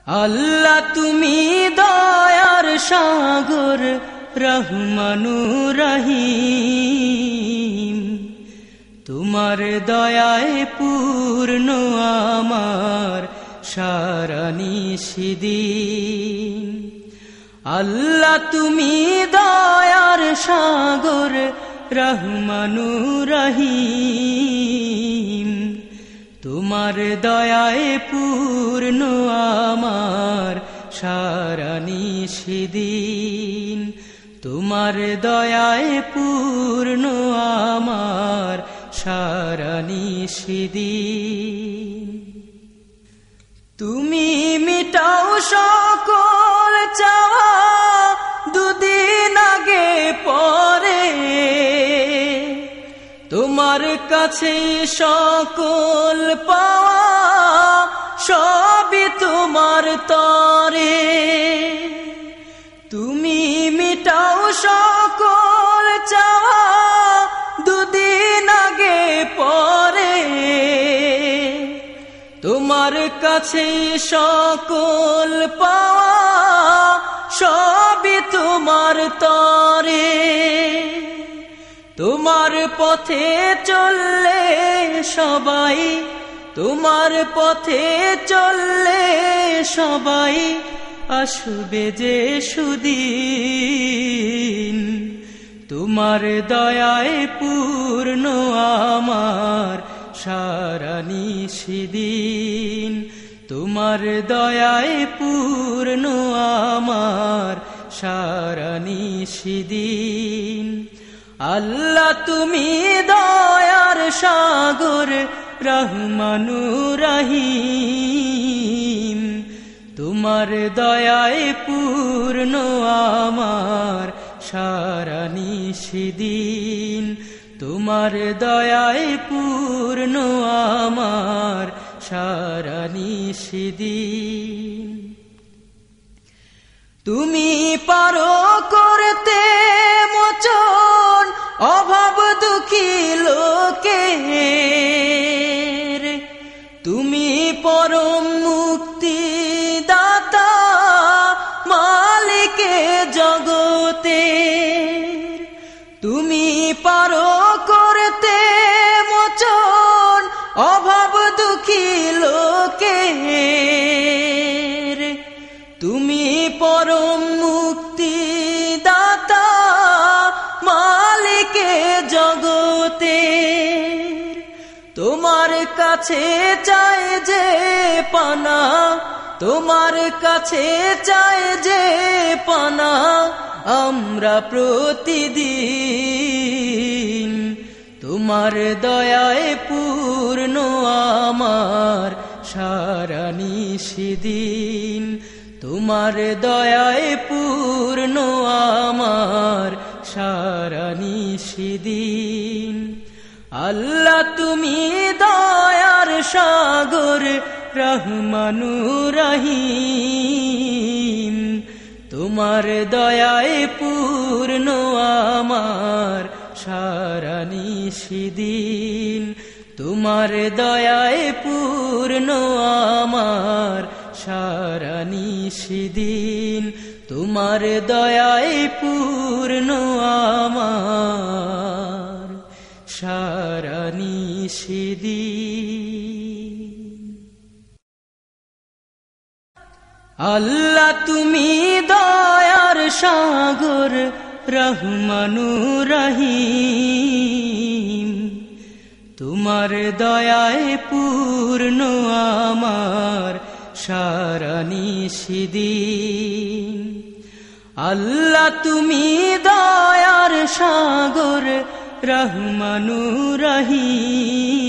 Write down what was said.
আল্লাহ তুমি দয়ার সাগর রহমানুর রহিম, তোমার দয়ায় পূর্ণ আমার সারা নিশিদিন। আল্লাহ তুমি দয়ার সাগর রহমানুর রহিম, তোমার দয়ায় পূর্ণ আমার সারা নিশিদিন। তোমার দয়ায় পূর্ণ আমার সারা নিশিদিন। তুমি মিটাও সকল চাওয়া দুদিন আগে পরে, তোমার কাছে সকল পাওয়া সবই তোমার তরে। তুমি মিটাও সকল চাওয়া দুদিন আগে পরে, তোমার কাছে সকল পাওয়া সবই তোমার তরে। তোমার পথে চললে সবাই, তোমার পথে চললে সবাই আসবে যে সুদিন। তোমার দয়ায় পূর্ণ আমার সারা নিশিদিন। তোমার দয়ায় পূর্ণ আমার সারা নিশিদিন। আল্লাহ তুমি দয়ার সাগর রহমানুর রহিম, তোমার দয়ায় পূর্ণ আমার সারা নিশিদিন। তোমার দয়ায় পূর্ণ আমার সারা নিশিদিন। তুমি পারো করতে মোচন অভাব দুঃখী লোকের, তুমি পরম মুক্তি দাতা মালিকে জগতের। তুমি পারো করতে মোচন অভাব দুঃখী লোকের, তুমি পরম মুক্তি দাতা মালিকে জগতের। তোমার কাছে চাই যে পানা, তোমার কাছে চাই যে পানা আমরা প্রতিদিন। তোমার দয়ায় পূর্ণ আমার সারা নিশিদিন। তোমার দয়ায় পূর্ণ আমার সারা নিশিদিন। আল্লাহ তুমি দয়ার সাগর রহমানুর রহিম, তোমার দয়ায় পূর্ণ আমার সারা নিশিদিন। তোমার দয়ায় পূর্ণ আমার সারা নিশিদিন। তোমার দয়ায় পূর্ণ আমার সারা নিশিদিন। আল্লাহ তুমি দয়ার সাগর রহমানুর রহিম, তোমার দয়ায় পূর্ণ আমার সারা নিশিদিন। আল্লাহ তুমি দয়ার সাগর রহমানুর রহিম,